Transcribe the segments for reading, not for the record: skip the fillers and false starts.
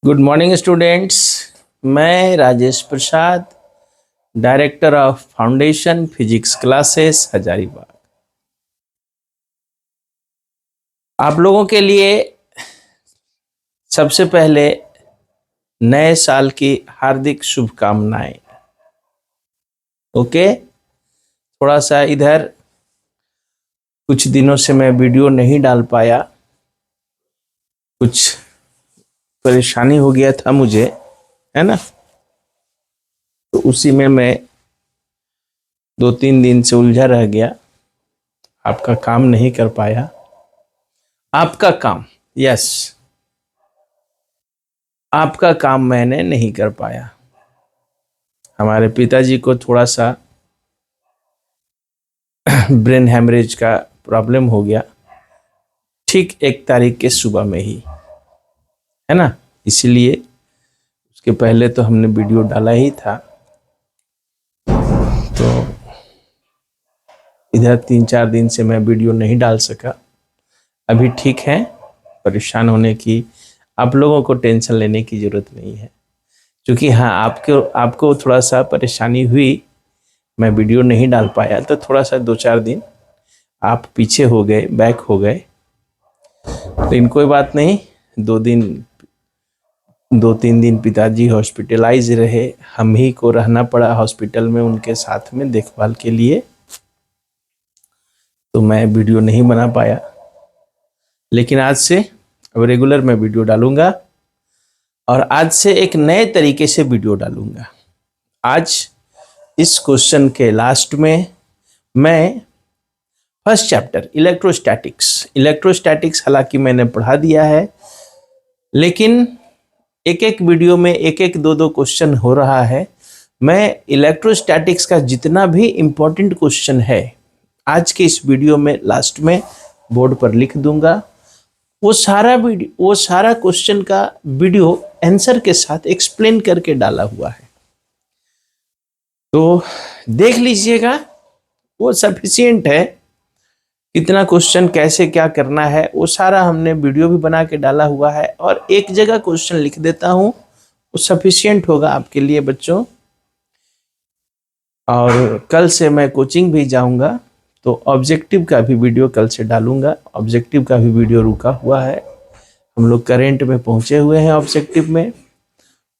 Good morning students. मैं Rajesh Prasad, director of foundation physics classes Hazaribagh, आप लोगों के लिए सबसे पहले नए साल की हार्दिक शुभकामनाएं। ओके, थोड़ा सा इधर कुछ दिनों से मैं वीडियो नहीं डाल पाया, कुछ परेशानी हो गया था मुझे, है ना। तो उसी में मैं 2-3 दिन से उलझा रह गया, आपका काम नहीं कर पाया। आपका काम, यस, आपका काम मैंने नहीं कर पाया। हमारे पिताजी को थोड़ा सा ब्रेन हैमरेज का प्रॉब्लम हो गया, ठीक 1 तारीख के सुबह में ही, है ना। इसीलिए उसके पहले तो हमने वीडियो डाला ही था, तो इधर 3-4 दिन से मैं वीडियो नहीं डाल सका। अभी ठीक है, परेशान होने की, आप लोगों को टेंशन लेने की जरूरत नहीं है, क्योंकि हाँ, आपको थोड़ा सा परेशानी हुई, मैं वीडियो नहीं डाल पाया, तो थोड़ा सा 2-4 दिन आप पीछे हो गए, बैक हो गए, लेकिन कोई बात नहीं। 2-3 दिन पिताजी हॉस्पिटलाइज रहे, हम ही को रहना पड़ा हॉस्पिटल में उनके साथ में देखभाल के लिए, तो मैं वीडियो नहीं बना पाया। लेकिन आज से अब रेगुलर मैं वीडियो डालूंगा, और आज से एक नए तरीके से वीडियो डालूंगा। आज इस क्वेश्चन के लास्ट में मैं फर्स्ट चैप्टर इलेक्ट्रोस्टैटिक्स हालांकि मैंने पढ़ा दिया है, लेकिन एक एक वीडियो में एक एक 2-2 क्वेश्चन हो रहा है। मैं इलेक्ट्रोस्टैटिक्स का जितना भी इम्पोर्टेंट क्वेश्चन है आज के इस वीडियो में लास्ट में बोर्ड पर लिख दूंगा। वो सारा क्वेश्चन का वीडियो आंसर के साथ एक्सप्लेन करके डाला हुआ है, तो देख लीजिएगा, वो सफिशिएंट है। कितना क्वेश्चन कैसे क्या करना है वो सारा हमने वीडियो भी बना के डाला हुआ है, और एक जगह क्वेश्चन लिख देता हूँ, वो सफिशिएंट होगा आपके लिए बच्चों। और कल से मैं कोचिंग भी जाऊंगा, तो ऑब्जेक्टिव का भी वीडियो कल से डालूंगा। ऑब्जेक्टिव का भी वीडियो रुका हुआ है, हम लोग करेंट में पहुंचे हुए हैं ऑब्जेक्टिव में,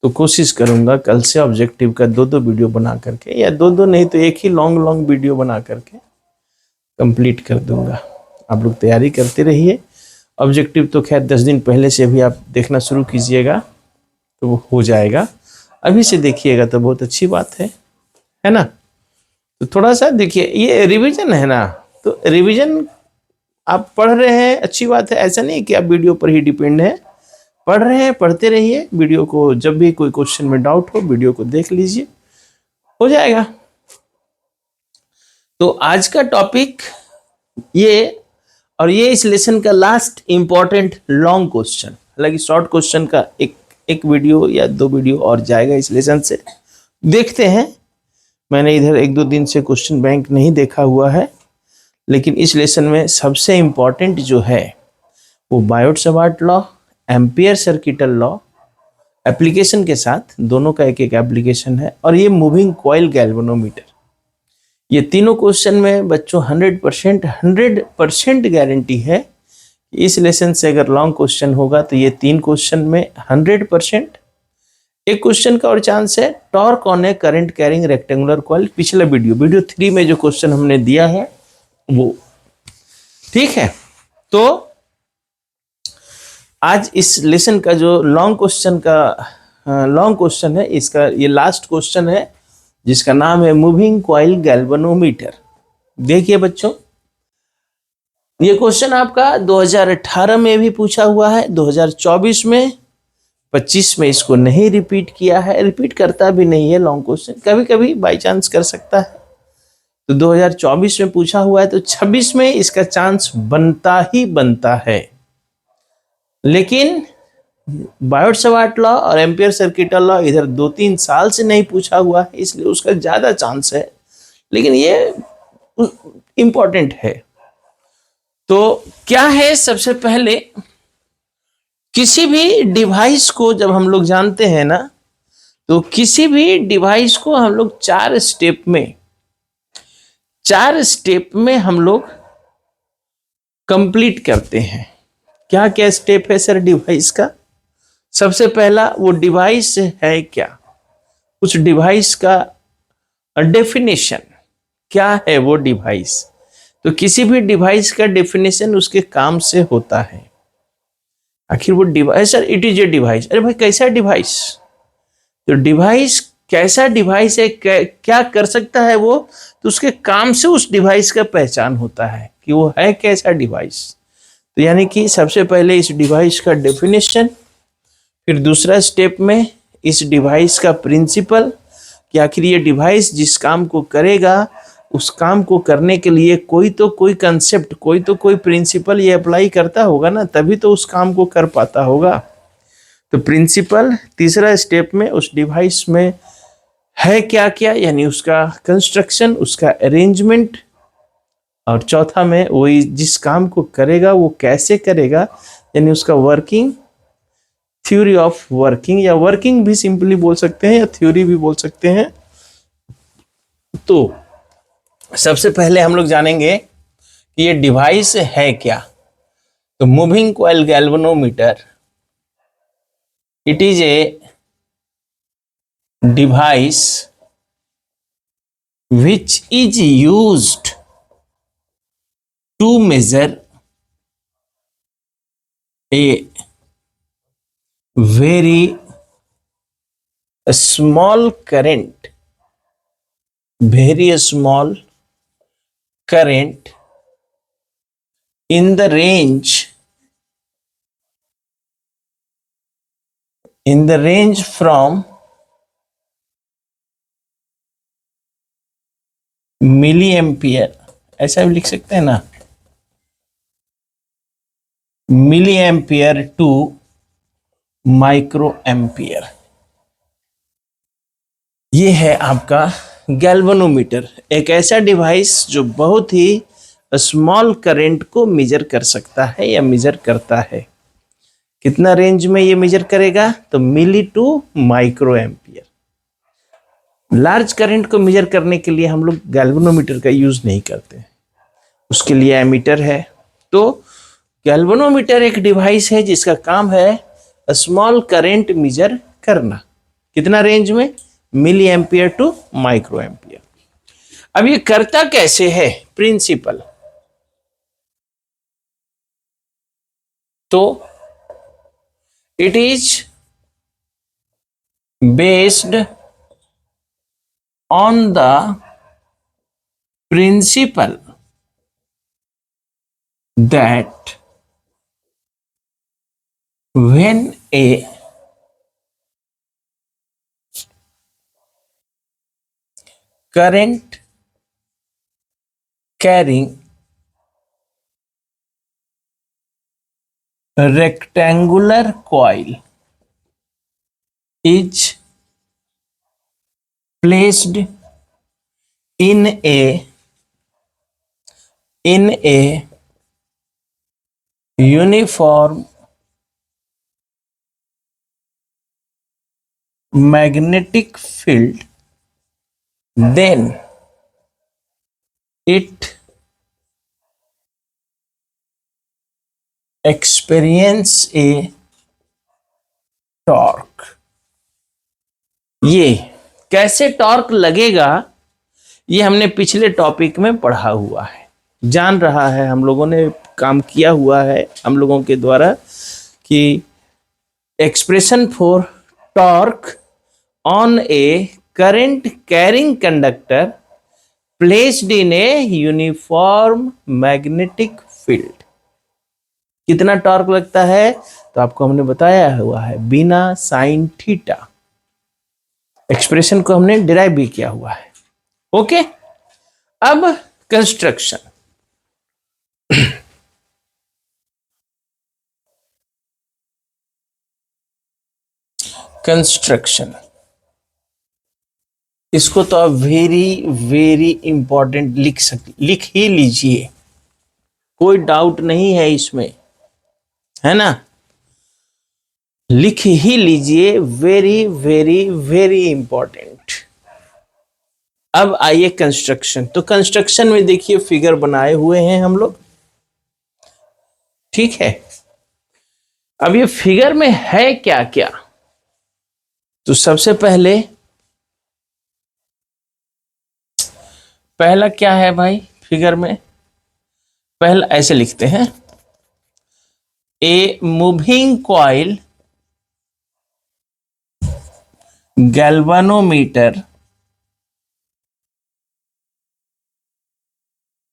तो कोशिश करूंगा कल से ऑब्जेक्टिव का 2-2 वीडियो बना करके, या 2-2 नहीं तो एक ही लॉन्ग वीडियो बना करके कंप्लीट कर दूंगा। आप लोग तैयारी करते रहिए। ऑब्जेक्टिव तो खैर 10 दिन पहले से भी आप देखना शुरू कीजिएगा तो वो हो जाएगा, अभी से देखिएगा तो बहुत अच्छी बात है ना। तो थोड़ा सा देखिए, ये रिवीजन है ना, तो रिवीजन आप पढ़ रहे हैं, अच्छी बात है। ऐसा नहीं कि आप वीडियो पर ही डिपेंड है, पढ़ रहे हैं, पढ़ते रहिए। वीडियो को जब भी कोई क्वेश्चन में डाउट हो, वीडियो को देख लीजिए, हो जाएगा। तो आज का टॉपिक ये, और ये इस लेसन का लास्ट इंपॉर्टेंट लॉन्ग क्वेश्चन, हालांकि शॉर्ट क्वेश्चन का एक वीडियो या 2 वीडियो और जाएगा इस लेसन से, देखते हैं। मैंने इधर 1-2 दिन से क्वेश्चन बैंक नहीं देखा हुआ है, लेकिन इस लेसन में सबसे इंपॉर्टेंट जो है वो Biot-Savart law, ampere circuital law application के साथ, दोनों का एक एक एप्लीकेशन है, और ये मूविंग कॉइल गैल्वेनोमीटर। ये तीनों क्वेश्चन में बच्चों 100% गारंटी है कि इस लेसन से अगर लॉन्ग क्वेश्चन होगा तो ये 3 क्वेश्चन में 100%। एक क्वेश्चन का और चांस है, torque on A current carrying rectangular coil. पिछला वीडियो 3 में जो क्वेश्चन हमने दिया है वो, ठीक है। तो आज इस लेसन का जो लॉन्ग क्वेश्चन है, इसका ये लास्ट क्वेश्चन है, जिसका नाम है मूविंग कॉइल गैल्वेनोमीटर। देखिए बच्चों, ये क्वेश्चन आपका 2018 में भी पूछा हुआ है, 2024 में, 25 में इसको नहीं रिपीट किया है, रिपीट करता भी नहीं है लॉन्ग क्वेश्चन, कभी कभी बाई चांस कर सकता है। तो 2024 में पूछा हुआ है, तो 26 में इसका चांस बनता ही बनता है। लेकिन बायोट-सावर्ट लॉ और एम्पियर सर्किटल लॉ इधर 2-3 साल से नहीं पूछा हुआ है, इसलिए उसका ज्यादा चांस है, लेकिन ये इंपॉर्टेंट है। तो क्या है, सबसे पहले किसी भी डिवाइस को जब हम लोग जानते हैं ना, तो किसी भी डिवाइस को हम लोग चार स्टेप में हम लोग कंप्लीट करते हैं। क्या क्या स्टेप है सर डिवाइस का? सबसे पहला, वो डिवाइस है क्या, उस डिवाइस का डेफिनेशन क्या है, वो डिवाइस। तो किसी भी डिवाइस का डेफिनेशन उसके काम से होता है। आखिर वो device, sir it is a device, अरे भाई कैसा डिवाइस? तो डिवाइस कैसा डिवाइस है, क्या कर सकता है वो, तो उसके काम से उस डिवाइस का पहचान होता है कि वो है कैसा डिवाइस। तो यानी कि सबसे पहले इस डिवाइस का डेफिनेशन, फिर दूसरा स्टेप में इस डिवाइस का प्रिंसिपल, कि आखिर ये डिवाइस जिस काम को करेगा उस काम को करने के लिए कोई तो कोई कंसेप्ट, कोई तो कोई प्रिंसिपल ये अप्लाई करता होगा ना, तभी तो उस काम को कर पाता होगा। तो प्रिंसिपल, तीसरा स्टेप में उस डिवाइस में है क्या क्या, यानी उसका कंस्ट्रक्शन, उसका अरेंजमेंट, और चौथा में वो जिस काम को करेगा वो कैसे करेगा, यानी उसका वर्किंग, थ्योरी ऑफ वर्किंग, या वर्किंग भी सिंपली बोल सकते हैं या थ्योरी भी बोल सकते हैं। तो सबसे पहले हम लोग जानेंगे कि ये डिवाइस है क्या। तो moving coil galvanometer, it is a device which is used to measure a very small current, very small current in the range from milliampere, ऐसा भी लिख सकते हैं ना, milliampere to micro ampere. ये है आपका गैल्वेनोमीटर, एक ऐसा डिवाइस जो बहुत ही स्मॉल करंट को मेजर कर सकता है या मेजर करता है। कितना रेंज में ये मेजर करेगा, तो milli to micro ampere. Large current को मेजर करने के लिए हम लोग गैल्वेनोमीटर का यूज नहीं करते, उसके लिए एमीटर है। तो गैल्वेनोमीटर एक डिवाइस है जिसका काम है स्मॉल करंट मेजर करना। कितना रेंज में, milliampere to micro ampere. अब ये करता कैसे है, प्रिंसिपल। तो it is based on the principle that when a current carrying a rectangular coil is placed in a uniform magnetic field, then it experience a torque। ये कैसे torque लगेगा, ये हमने पिछले टॉपिक में पढ़ा हुआ है, जान रहा है, हम लोगों ने काम किया हुआ है हम लोगों के द्वारा, कि expression for torque on A current carrying conductor placed in a uniform magnetic field. कितना टॉर्क लगता है, तो आपको हमने बताया हुआ है, बिना साइन थीटा। एक्सप्रेशन को हमने डिराइव भी किया हुआ है। ओके, अब कंस्ट्रक्शन। कंस्ट्रक्शन, इसको तो आप वेरी वेरी इंपॉर्टेंट लिख ही लीजिए, कोई डाउट नहीं है इसमें, है ना। लिख ही लीजिए, वेरी वेरी वेरी इंपॉर्टेंट। अब आइए कंस्ट्रक्शन। तो कंस्ट्रक्शन में देखिए फिगर बनाए हुए हैं हम लोग, ठीक है। अब ये फिगर में है क्या क्या, तो सबसे पहले पहला क्या है भाई फिगर में, पहला ऐसे लिखते हैं, a moving coil galvanometer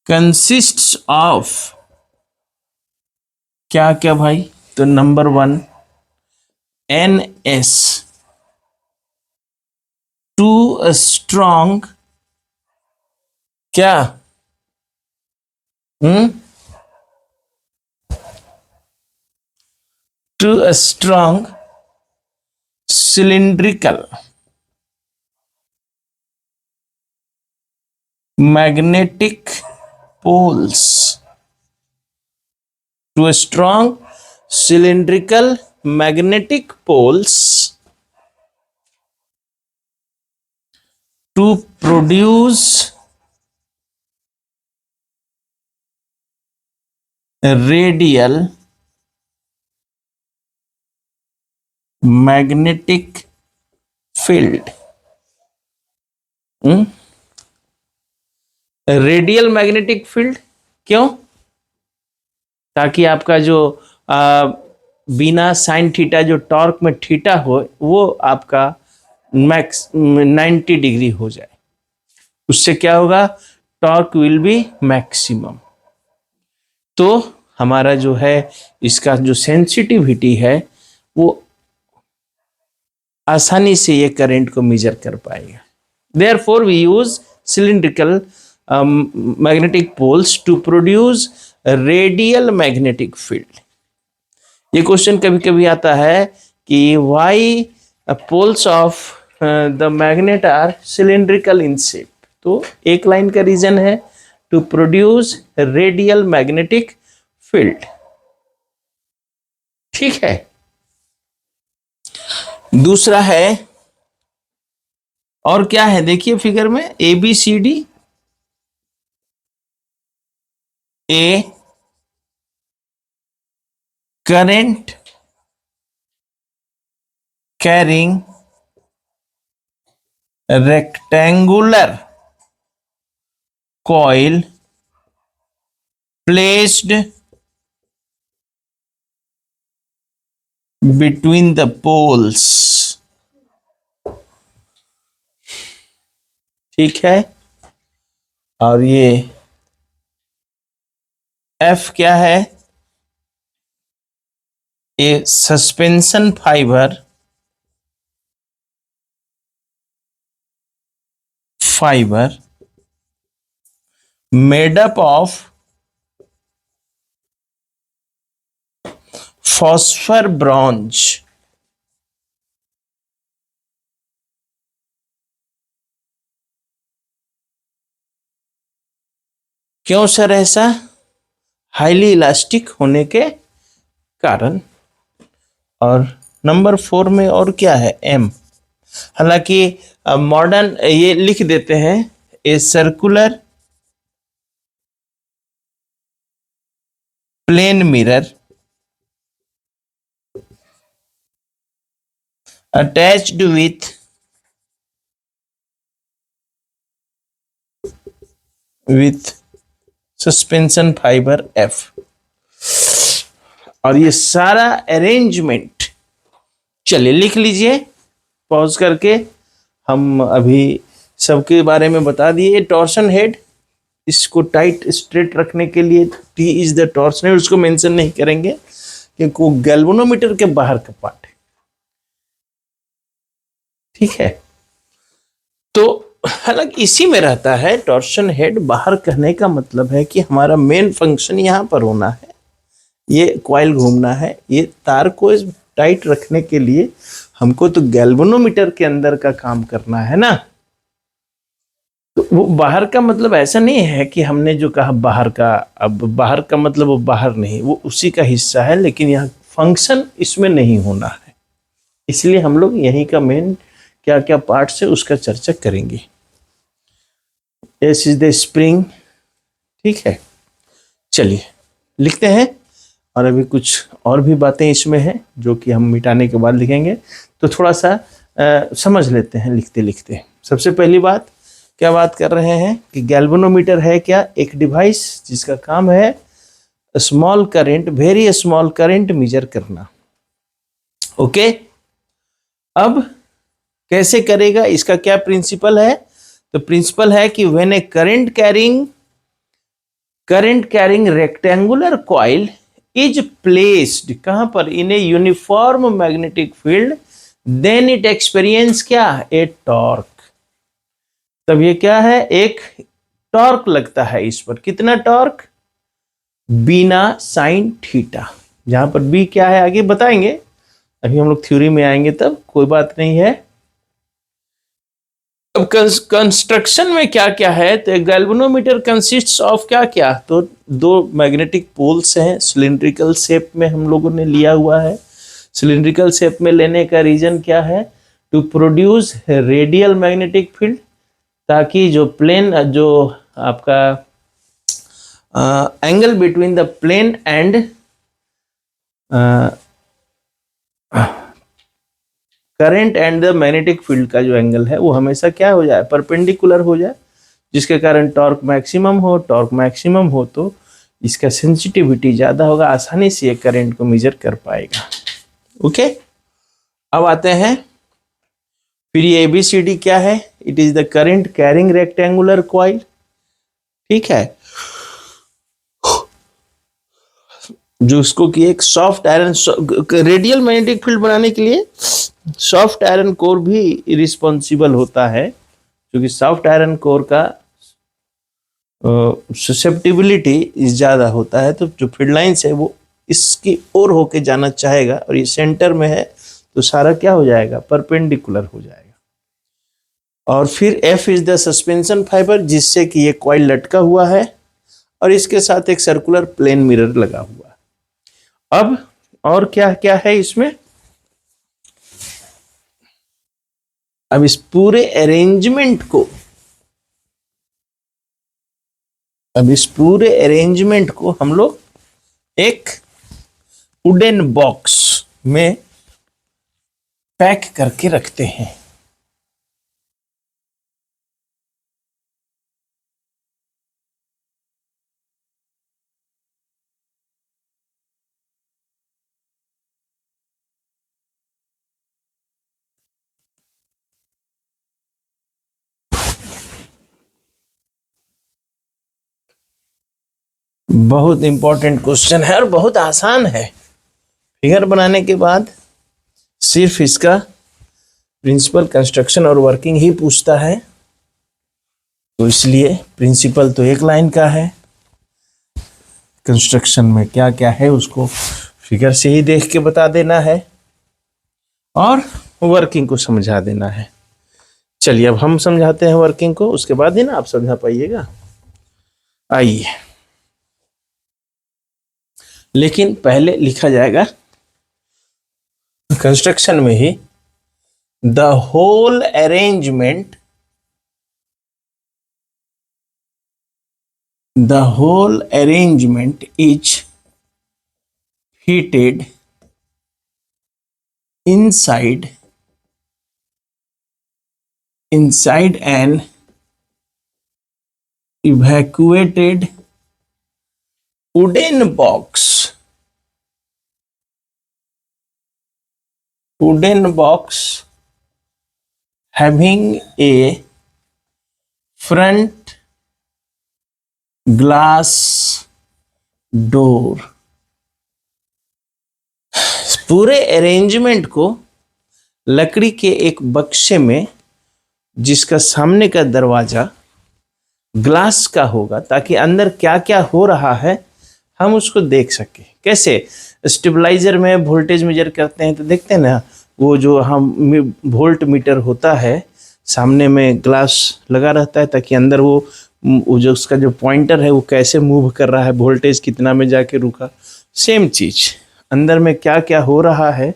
consists of क्या क्या भाई, तो नंबर 1 NS, टू स्ट्रॉन्ग क्या, two strong cylindrical magnetic poles, two strong cylindrical magnetic poles to produce a radial magnetic field। Radial magnetic field क्यों, ताकि आपका जो बिना साइन थीटा जो टॉर्क में थीटा हो वो आपका मैक्स 90 डिग्री हो जाए, उससे क्या होगा, टॉर्क विल बी मैक्सिमम। तो हमारा जो है इसका जो सेंसिटिविटी है वो आसानी से ये करंट को मेजर कर पाएगा। Therefore we use cylindrical magnetic poles to produce radial magnetic field. ये क्वेश्चन कभी कभी आता है कि why poles of the magnet are cylindrical in shape, तो एक लाइन का रीजन है to produce radial magnetic field, ठीक है। दूसरा है, और क्या है देखिए फिगर में, ABCD, A current carrying a rectangular coil placed between the poles, ठीक है। और ये F क्या है, a suspension fibre made up of phosphor bronze, क्यों सर ऐसा, हाईली इलास्टिक होने के कारण। और नंबर 4 में और क्या है, M, हालांकि मॉडर्न ये लिख देते हैं, a circular plane mirror attached with suspension fibre F। और ये सारा अरेंजमेंट, चलिए लिख लीजिए पॉज करके, हम अभी सबके बारे में बता दिए। टॉर्शन हेड, इसको टाइट स्ट्रेट रखने के लिए T is the torsion head, उसको मेंशन नहीं करेंगे क्योंकि वो गैल्वेनोमीटर के बाहर का पार्ट है, ठीक है। तो हालांकि इसी में रहता है टॉर्शन हेड, बाहर कहने का मतलब है कि हमारा मेन फंक्शन यहां पर होना है, ये कॉइल घूमना है, ये तार को टाइट रखने के लिए हमको तो गैल्वेनोमीटर के अंदर का काम करना है ना। तो वो बाहर का मतलब ऐसा नहीं है कि हमने जो कहा बाहर का, अब बाहर का मतलब वो बाहर नहीं, वो उसी का हिस्सा है, लेकिन यहाँ फंक्शन इसमें नहीं होना है, इसलिए हम लोग यहीं का मेन क्या क्या पार्ट्स है उसका चर्चा करेंगे। एस इज द स्प्रिंग, ठीक है। चलिए लिखते हैं, और अभी कुछ और भी बातें इसमें हैं जो कि हम मिटाने के बाद लिखेंगे, तो थोड़ा सा समझ लेते हैं लिखते लिखते। सबसे पहली बात क्या बात कर रहे हैं कि गैल्वेनोमीटर है क्या, एक डिवाइस जिसका काम है small current, very small current measure करना। ओके, अब कैसे करेगा, इसका क्या प्रिंसिपल है, तो प्रिंसिपल है कि when a current carrying rectangular coil is placed कहां पर, in a uniform magnetic field, then it experience क्या, ए टॉर्क। तब ये क्या है, एक टॉर्क लगता है इस पर, कितना टॉर्क, बीना साइन थीटा, जहां पर बी क्या है आगे बताएंगे, अभी हम लोग थ्योरी में आएंगे तब, कोई बात नहीं है। अब कंस्ट्रक्शन में क्या क्या है, तो गैल्वेनोमीटर कंसिस्ट्स ऑफ क्या क्या, तो दो मैग्नेटिक पोल्स हैं, सिलिंड्रिकल शेप में हम लोगों ने लिया हुआ है। सिलिंड्रिकल शेप में लेने का रीजन क्या है, to produce radial magnetic field, ताकि जो प्लेन, जो आपका angle between the plane and current and the magnetic field का जो एंगल है वो हमेशा क्या हो जाए, परपेंडिकुलर हो जाए, जिसके कारण टॉर्क मैक्सिमम हो। टॉर्क मैक्सिमम हो तो इसका सेंसिटिविटी ज़्यादा होगा, आसानी से ये करंट को मेजर कर पाएगा। ओके, अब आते हैं फिर ये ABCD क्या है, it is the current carrying rectangular coil, ठीक है, जो इसको कि एक soft iron, radial magnetic field बनाने के लिए सॉफ्ट आयरन कोर भी रिस्पॉन्सिबल होता है, क्योंकि सॉफ्ट आयरन कोर का ससेप्टिबिलिटी ज़्यादा होता है, तो जो फील्ड लाइन्स है वो इसकी ओर होके जाना चाहेगा, और ये सेंटर में है तो सारा क्या हो जाएगा, परपेंडिकुलर हो जाएगा। और फिर F is the suspension fibre, जिससे कि ये कॉइल लटका हुआ है और इसके साथ एक सर्कुलर प्लेन मिरर लगा हुआ है। अब और क्या क्या है इसमें, अब इस पूरे अरेंजमेंट को हम लोग एक वुडन बॉक्स में पैक करके रखते हैं। बहुत इंपॉर्टेंट क्वेश्चन है और बहुत आसान है। फिगर बनाने के बाद सिर्फ इसका प्रिंसिपल, कंस्ट्रक्शन और वर्किंग ही पूछता है, तो इसलिए प्रिंसिपल तो एक लाइन का है, कंस्ट्रक्शन में क्या क्या है उसको फिगर से ही देख के बता देना है और वर्किंग को समझा देना है। चलिए अब हम समझाते हैं वर्किंग को, उसके बाद ही ना आप समझा पाइएगा। आइए, लेकिन पहले लिखा जाएगा कंस्ट्रक्शन में ही, the whole arrangement is fitted inside an evacuated wooden box having a front glass door। पूरे अरेंजमेंट को लकड़ी के एक बक्से में, जिसका सामने का दरवाजा ग्लास का होगा, ताकि अंदर क्या क्या हो रहा है हम उसको देख सके। कैसे, स्टेबलाइजर में वोल्टेज मेजर करते हैं तो देखते हैं ना, वो जो हम वोल्ट मीटर होता है सामने में ग्लास लगा रहता है, ताकि अंदर वो जो उसका जो पॉइंटर है वो कैसे मूव कर रहा है, वोल्टेज कितना में जाके रुका। सेम चीज अंदर में क्या क्या हो रहा है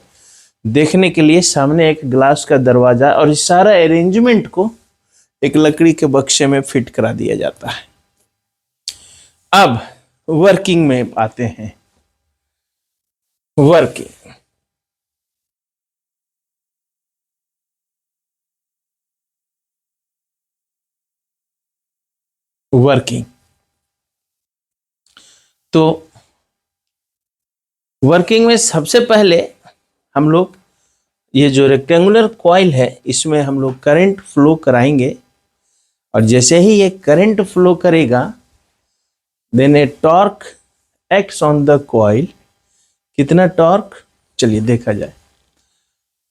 देखने के लिए सामने एक ग्लास का दरवाजा और इस सारा अरेंजमेंट को एक लकड़ी के बक्से में फिट करा दिया जाता है। अब वर्किंग में आते हैं। वर्किंग, वर्किंग तो वर्किंग में सबसे पहले हम लोग ये जो रेक्टेंगुलर कॉइल है इसमें हम लोग करंट फ्लो कराएंगे, और जैसे ही ये करंट फ्लो करेगा then a torque acts on the coil. कितना टॉर्क, चलिए देखा जाए।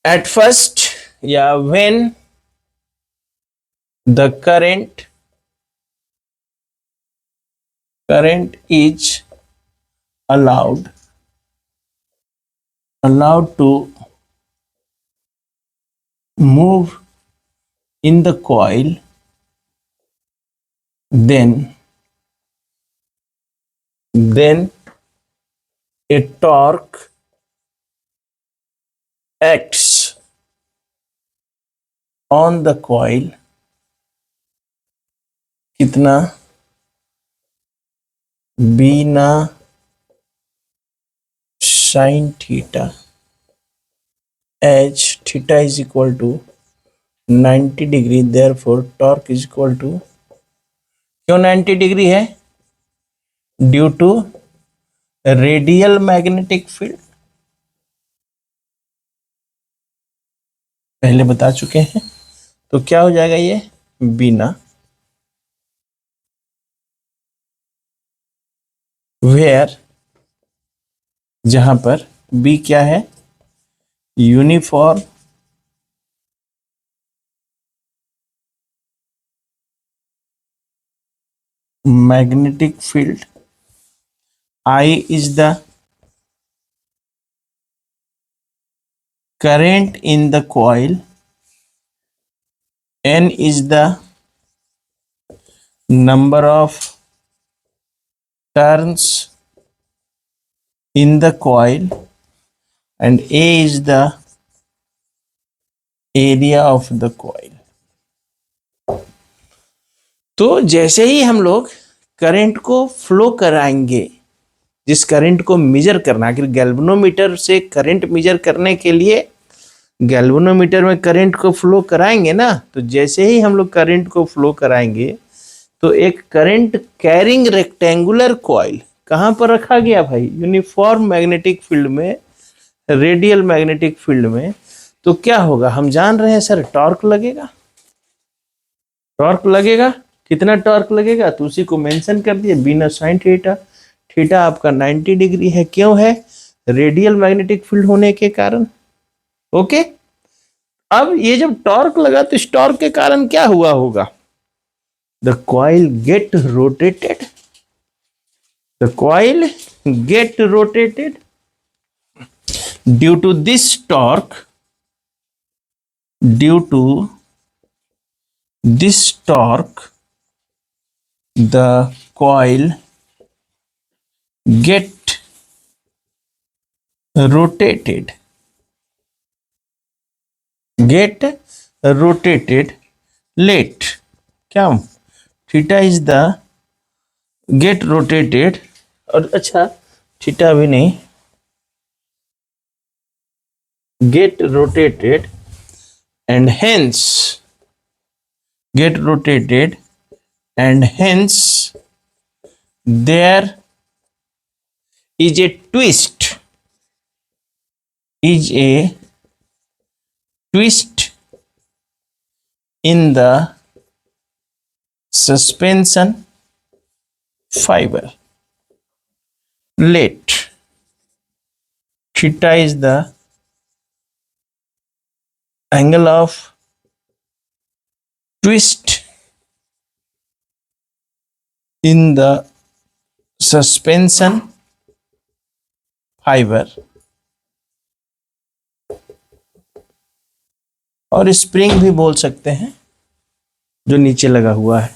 एट फर्स्ट या when the current is allowed to move in the coil, then a torque acts on the coil। कितना, बीना sin theta H theta is equal to 90 degree, therefore torque is equal to, क्यों 90 degree है, due to radial magnetic field, पहले बता चुके हैं। तो क्या हो जाएगा ये, बिना वेयर, जहां पर बी क्या है, uniform magnetic field, I is the current in the coil, N is the number of turns in the coil, and A is the area of the coil। तो जैसे ही हम लोग करंट को फ्लो कराएंगे, जिस करंट को मेजर करना, आखिर गैल्वेनोमीटर से करंट मेजर करने के लिए गैल्वेनोमीटर में करंट को फ्लो कराएंगे ना, तो जैसे ही हम लोग करंट को फ्लो कराएंगे तो एक करंट कैरिंग रेक्टेंगुलर कॉइल कहां पर रखा गया भाई, यूनिफॉर्म मैग्नेटिक फील्ड में, रेडियल मैग्नेटिक फील्ड में। तो क्या होगा, हम जान रहे हैं सर, टॉर्क लगेगा, टॉर्क लगेगा। कितना टॉर्क लगेगा, तो उसी को मेंशन कर दिए, बिना साइन थीटा, थीटा आपका 90 डिग्री है, क्यों है, रेडियल मैग्नेटिक फील्ड होने के कारण। ओके, अब ये जब टॉर्क लगा तो इस टॉर्क के कारण क्या हुआ होगा, the coil get rotated, the coil get rotated due to this torque, due to this torque the coil get rotated late, क्या, theta is the get rotated, और अच्छा थीटा भी नहीं, get rotated and hence get rotated and hence there is a twist in the suspension fiber, let theta is the angle of twist in the suspension fiber, और spring भी बोल सकते हैं जो नीचे लगा हुआ है।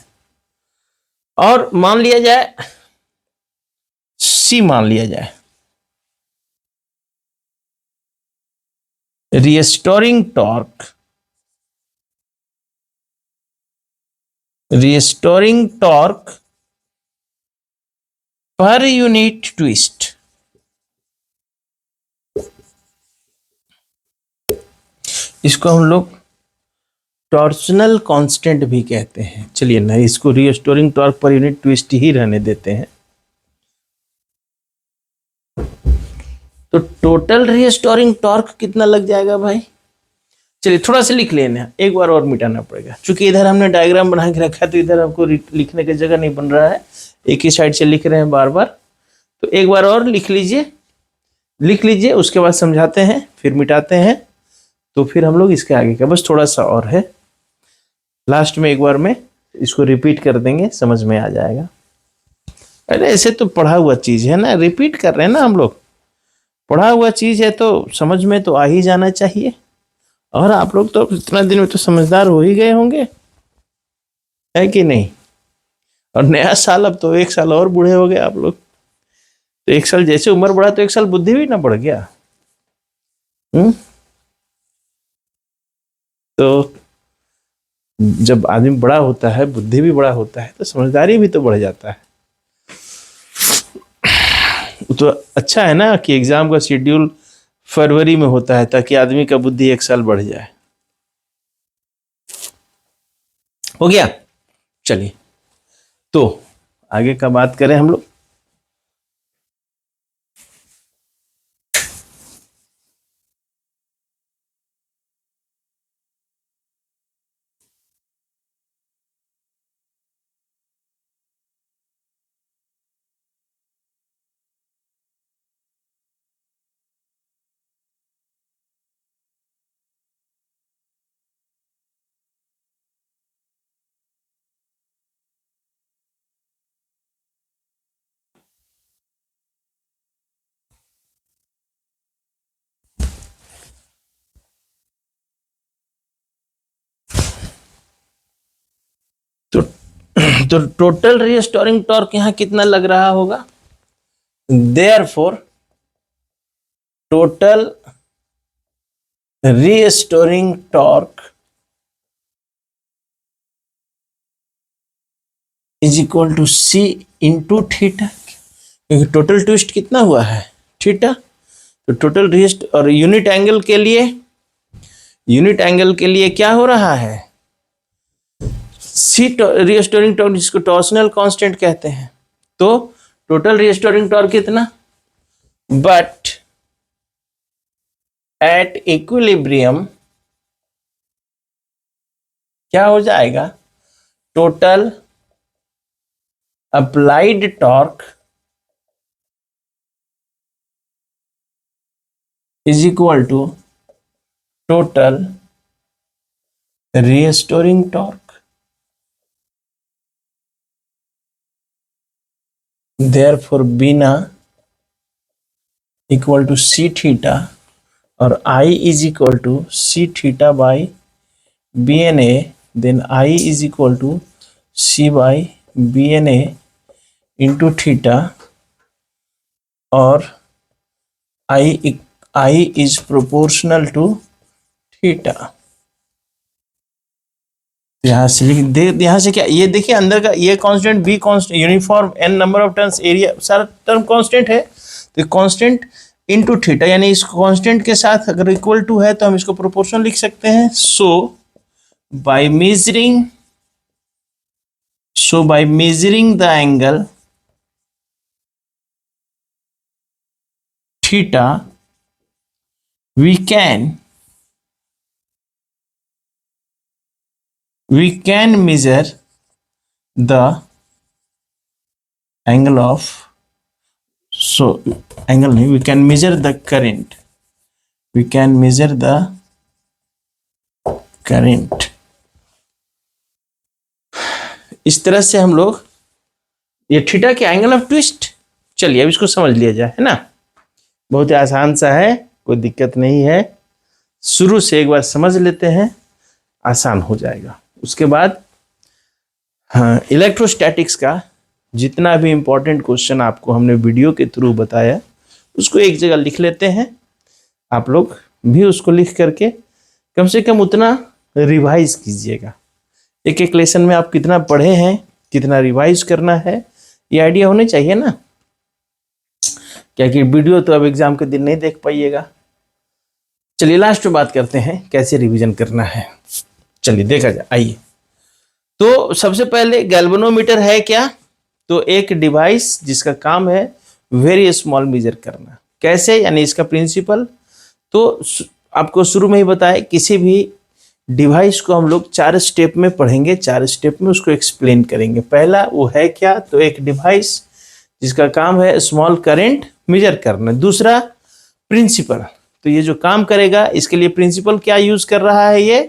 और मान लिया जाए सी, मान लिया जाए restoring torque per unit twist. इसको हम लोग टॉर्सनल कांस्टेंट भी कहते हैं। चलिए ना, इसको restoring torque per unit twist ही रहने देते हैं। तो टोटल रिस्टोरिंग टॉर्क कितना लग जाएगा भाई? चलिए थोड़ा सा लिख लेना, एक बार और मिटाना पड़ेगा, क्योंकि इधर हमने डायग्राम बना के रखा है तो इधर हमको लिखने की जगह नहीं बन रहा है, एक ही साइड से लिख रहे हैं बार बार। तो एक बार और लिख लीजिए, उसके बाद समझाते हैं, फिर मिटाते हैं, तो फिर हम लोग इसके आगे का बस थोड़ा सा और है, लास्ट में एक बार में इसको रिपीट कर देंगे, समझ में आ जाएगा। अरे ऐसे तो पढ़ा हुआ चीज है ना, रिपीट कर रहे हैं ना हम लोग, पढ़ा हुआ चीज है तो समझ में तो आ ही जाना चाहिए। और आप लोग तो इतना दिन में तो समझदार हो ही गए होंगे, है कि नहीं? और नया साल, अब तो 1 साल और बूढ़े हो गए आप लोग। तो 1 साल जैसे उम्र बढ़ा तो 1 साल बुद्धि भी ना बढ़ गया। तो जब आदमी बड़ा होता है, बुद्धि भी बड़ा होता है, तो समझदारी भी तो बढ़ जाता है। तो अच्छा है ना कि एग्जाम का शेड्यूल फरवरी में होता है, ताकि आदमी का बुद्धि 1 साल बढ़ जाए। हो गया? चलिए, तो आगे का बात करें हम लोग। तो टोटल रिस्टोरिंग टॉर्क यहां कितना लग रहा होगा? Therefore total restoring torque is equal to C into theta, क्योंकि टोटल ट्विस्ट कितना हुआ है? थीटा। तो टोटल रिस्ट और यूनिट एंगल के लिए क्या हो रहा है? सी रिस्टोरिंग टॉर्क, जिसको टॉर्सनल कांस्टेंट कहते हैं। तो टोटल रिस्टोरिंग टॉर्क कितना? बट एट इक्विलिब्रियम क्या हो जाएगा? Total applied torque is equal to total restoring torque. Therefore बीना इक्वल टू सी थीटा और I is equal to C theta by B N A, then I is equal to C by B N A into theta, और I is proportional to theta. यहाँ से लिख दे, यहाँ से क्या, ये देखिए अंदर का ये constant B constant, uniform N number of turns, area, सारा टर्म कांस्टेंट है। तो कांस्टेंट इनटू थीटा, यानी इस कांस्टेंट के साथ अगर इक्वल टू है तो हम इसको प्रोपोर्शनल लिख सकते हैं। So by measuring the angle theta we can measure the angle of, so angle नहीं, we can measure the current, इस तरह से हम लोग ये थीटा के एंगल ऑफ ट्विस्ट। चलिए अब इसको समझ लिया जाए, है ना, बहुत ही आसान सा है, कोई दिक्कत नहीं है। शुरू से एक बार समझ लेते हैं, आसान हो जाएगा। उसके बाद हाँ, इलेक्ट्रोस्टैटिक्स का जितना भी इंपॉर्टेंट क्वेश्चन आपको हमने वीडियो के थ्रू बताया, उसको एक जगह लिख लेते हैं। आप लोग भी उसको लिख करके कम से कम उतना रिवाइज कीजिएगा। एक एक लेसन में आप कितना पढ़े हैं, कितना रिवाइज करना है, ये आइडिया होने चाहिए ना। क्या कि वीडियो तो अब एग्जाम के दिन नहीं देख पाइएगा। चलिए लास्ट में बात करते हैं कैसे रिवीजन करना है। चलिए देखा जाए, आइए। तो सबसे पहले गैल्वेनोमीटर है क्या? तो एक डिवाइस जिसका काम है वेरी स्मॉल मेजर करना। कैसे, यानी इसका प्रिंसिपल तो आपको शुरू में ही बताया। किसी भी डिवाइस को हम लोग 4 स्टेप में पढ़ेंगे, 4 स्टेप में उसको एक्सप्लेन करेंगे। पहला वो है क्या? तो एक डिवाइस जिसका काम है स्मॉल करंट मेजर करना। दूसरा प्रिंसिपल, तो ये जो काम करेगा इसके लिए प्रिंसिपल क्या यूज कर रहा है ये?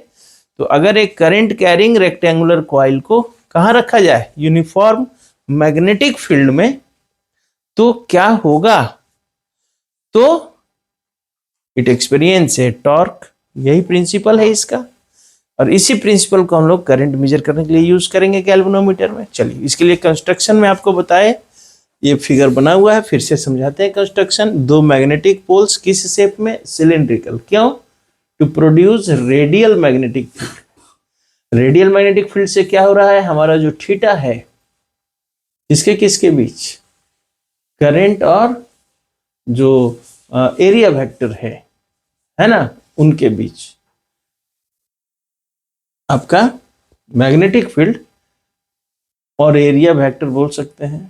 तो अगर एक करंट कैरिंग रेक्टेंगुलर कॉइल को कहाँ रखा जाए? यूनिफॉर्म मैग्नेटिक फील्ड में, तो क्या होगा? तो इट एक्सपीरियंस है टॉर्क। यही प्रिंसिपल है इसका, और इसी प्रिंसिपल को हम लोग करंट मेजर करने के लिए यूज करेंगे गैल्वेनोमीटर में। चलिए इसके लिए कंस्ट्रक्शन में आपको बताए, ये फिगर बना हुआ है, फिर से समझाते हैं कंस्ट्रक्शन। 2 मैग्नेटिक पोल्स किस शेप में? सिलिंड्रिकल। क्यों? To produce radial magnetic field. Radial magnetic field से क्या हो रहा है? हमारा जो थीटा है इसके किसके बीच? करंट और जो एरिया वेक्टर है ना, उनके बीच आपका मैग्नेटिक फील्ड और एरिया वेक्टर बोल सकते हैं।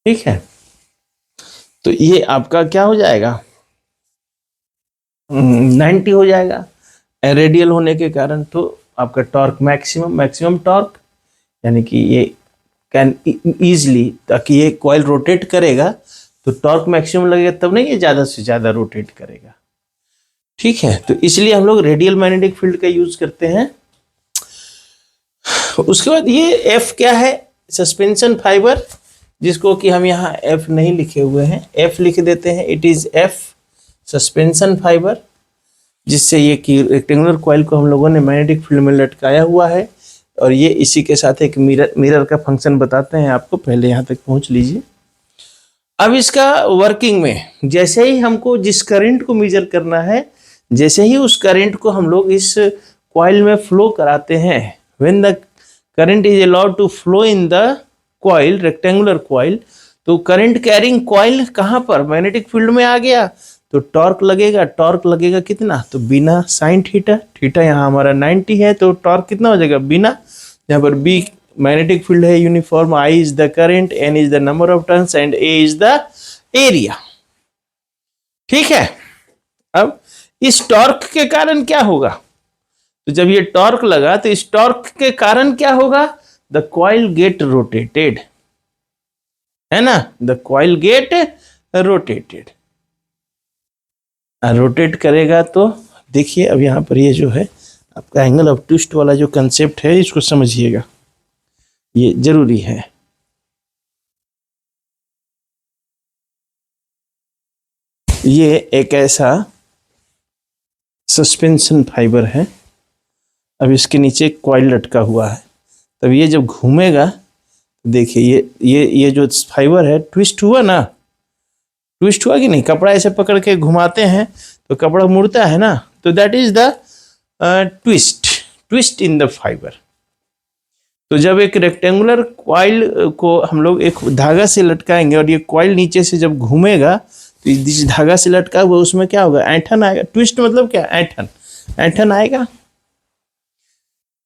ठीक है, तो ये आपका क्या हो जाएगा? 90 हो जाएगा रेडियल होने के कारण। तो आपका टॉर्क मैक्सिमम टॉर्क, यानी कि ये कैन इजली, ताकि ये कॉइल रोटेट करेगा तो टॉर्क मैक्सिमम लगेगा, तब नहीं ये ज्यादा से ज्यादा रोटेट करेगा। ठीक है, तो इसलिए हम लोग रेडियल मैग्नेटिक फील्ड का यूज करते हैं। उसके बाद ये एफ क्या है? सस्पेंशन फाइबर, जिसको कि हम यहाँ एफ नहीं लिखे हुए हैं, एफ लिख देते हैं। It is F suspension fibre, जिससे ये कि रेक्टेंगुलर कॉइल को हम लोगों ने मैग्नेटिक फील्ड में लटकाया हुआ है। और ये इसी के साथ एक मिरर का फंक्शन बताते हैं आपको। पहले यहाँ तक पहुँच लीजिए। अब इसका वर्किंग में, जैसे ही हमको जिस करंट को मेजर करना है, जैसे ही उस करंट को हम लोग इस कॉइल में फ्लो कराते हैं, when the current is allowed to flow in the coil, rectangular coil, तो करंट कैरिंग कॉइल कहाँ पर? मैग्नेटिक फील्ड में आ गया, तो टॉर्क लगेगा। टॉर्क लगेगा कितना? तो बिना साइन थीटा, थीटा यहाँ हमारा 90 है, तो टॉर्क कितना हो जाएगा? बिना, यहाँ पर बी मैग्नेटिक फील्ड है uniform, I is the current, N is the number of turns and A is the area. ठीक है, अब इस टॉर्क के कारण क्या होगा? तो जब ये टॉर्क लगा तो इस टॉर्क के कारण क्या होगा? द कॉइल गेट रोटेटेड, है ना, the coil get rotated. Rotate करेगा तो देखिए, अब यहां पर ये जो है आपका एंगल ऑफ ट्विस्ट वाला जो कंसेप्ट है, इसको समझिएगा, ये जरूरी है। ये एक ऐसा सस्पेंशन फाइबर है, अब इसके नीचे कॉइल लटका हुआ है। तब ये जब घूमेगा, देखिए ये जो फाइबर है ट्विस्ट हुआ ना, ट्विस्ट हुआ कि नहीं? कपड़ा ऐसे पकड़ के घुमाते हैं तो कपड़ा मुड़ता है ना, तो that is the twist in the fibre. तो जब एक रेक्टेंगुलर कॉइल को हम लोग एक धागा से लटकाएंगे और ये कॉइल नीचे से जब घूमेगा, तो जिस धागा से लटका हुआ उसमें क्या होगा? ऐंठन आएगा। ट्विस्ट मतलब क्या? ऐंठन आएगा।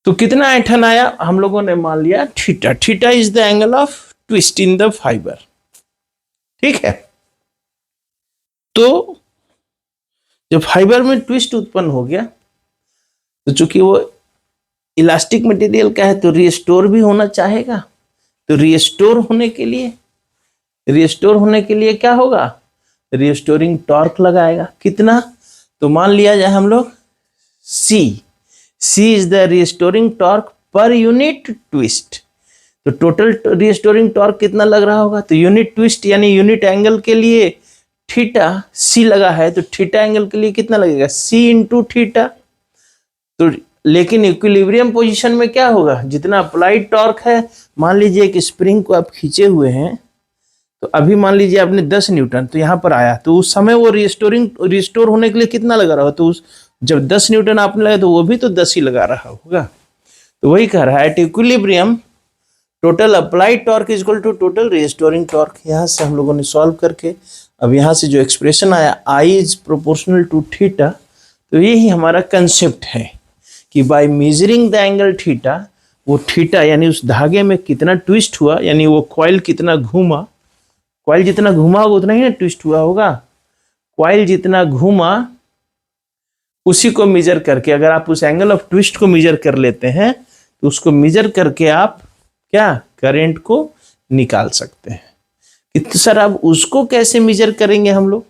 तो कितना ऐंठन आया? हम लोगों ने मान लिया theta. Theta is the angle of twist in the fibre. ठीक है, तो जब फाइबर में ट्विस्ट उत्पन्न हो गया, तो चूंकि वो इलास्टिक मटेरियल का है, तो रिस्टोर भी होना चाहेगा। तो रिस्टोर होने के लिए क्या होगा? रिस्टोरिंग टॉर्क लगाएगा। कितना? तो मान लिया जाए हम लोग C is the restoring torque per unit twist. तो टोटल रिस्टोरिंग टॉर्क कितना लग रहा होगा? तो यूनिट ट्विस्ट यानी यूनिट एंगल के लिए थीटा C लगा है, तो थीटा एंगल के लिए कितना लगेगा? C into theta. तो लेकिन इक्विलिब्रियम पोजीशन में क्या होगा? जितना अप्लाइड टॉर्क है, मान लीजिए कि स्प्रिंग को आप खींचे हुए हैं, तो अभी मान लीजिए आपने 10 न्यूटन तो यहाँ पर आया, तो उस समय वो रिस्टोर होने के लिए कितना लगा रहा हो, तो उस जब 10 न्यूटन आपने लगाया तो वो भी तो 10 ही लगा रहा होगा। तो वही कह रहा है at equilibrium total applied torque is equal to total restoring torque. यहाँ से हम लोगों ने सॉल्व करके अब यहाँ से जो एक्सप्रेशन आया आई इज प्रोपोर्शनल टू थीटा, तो यही हमारा कंसेप्ट है कि bye measuring the angle theta, वो थीटा यानी उस धागे में कितना ट्विस्ट हुआ, यानी वो कॉइल कितना घूमा, कॉइल जितना घूमा होगा उतना ही ना ट्विस्ट हुआ होगा, कॉइल जितना घूमा उसी को मेजर करके, अगर आप उस एंगल ऑफ ट्विस्ट को मेजर कर लेते हैं तो उसको मेजर करके आप क्या करंट को निकाल सकते हैं। तो सर अब उसको कैसे मेजर करेंगे हम लोग?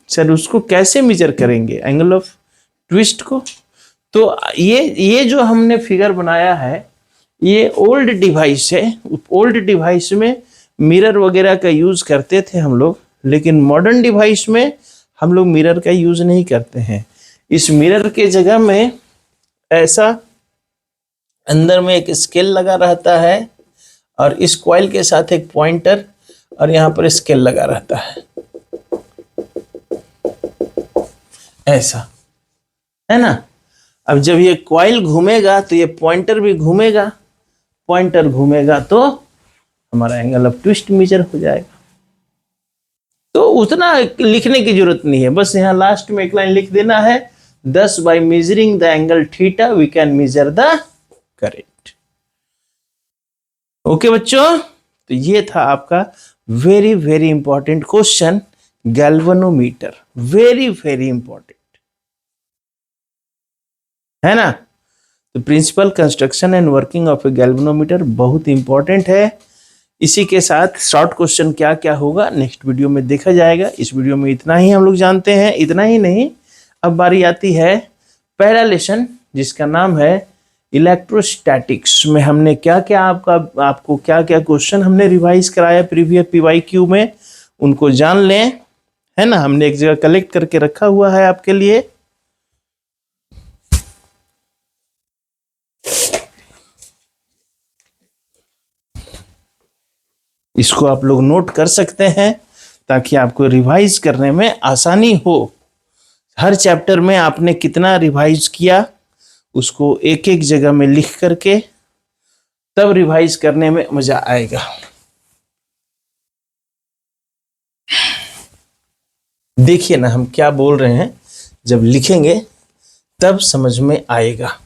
सर उसको कैसे मेजर करेंगे एंगल ऑफ ट्विस्ट को? तो ये जो हमने फिगर बनाया है ये ओल्ड डिवाइस है। ओल्ड डिवाइस में मिरर वगैरह का यूज करते थे हम लोग, लेकिन मॉडर्न डिवाइस में हम लोग मिरर का यूज नहीं करते हैं। इस मिरर के जगह में ऐसा अंदर में एक स्केल लगा रहता है और इस कॉइल के साथ एक पॉइंटर और यहाँ पर स्केल लगा रहता है, ऐसा है ना। अब जब ये कॉइल घूमेगा तो ये पॉइंटर भी घूमेगा, पॉइंटर घूमेगा तो हमारा एंगल ऑफ ट्विस्ट मेजर हो जाएगा। तो उतना लिखने की जरूरत नहीं है, बस यहाँ लास्ट में एक लाइन लिख देना है, thus by measuring the angle theta we can measure the current। Okay बच्चों, तो ये था आपका very very important question, galvanometer, very very important है ना। तो principle construction and working of a galvanometer बहुत इंपॉर्टेंट है। इसी के साथ शॉर्ट क्वेश्चन क्या क्या होगा नेक्स्ट वीडियो में देखा जाएगा। इस वीडियो में इतना ही हम लोग जानते हैं, इतना ही नहीं, अब बारी आती है पहला लेसन जिसका नाम है इलेक्ट्रोस्टैटिक्स में हमने क्या क्या आपको क्या क्या क्वेश्चन हमने रिवाइज कराया प्रीवियस PYQ में, उनको जान लें, है ना। हमने एक जगह कलेक्ट करके रखा हुआ है आपके लिए। इसको आप लोग नोट कर सकते हैं ताकि आपको रिवाइज करने में आसानी हो। हर चैप्टर में आपने कितना रिवाइज किया उसको एक एक जगह में लिख करके तब रिवाइज करने में मजा आएगा। देखिए ना हम क्या बोल रहे हैं, जब लिखेंगे तब समझ में आएगा।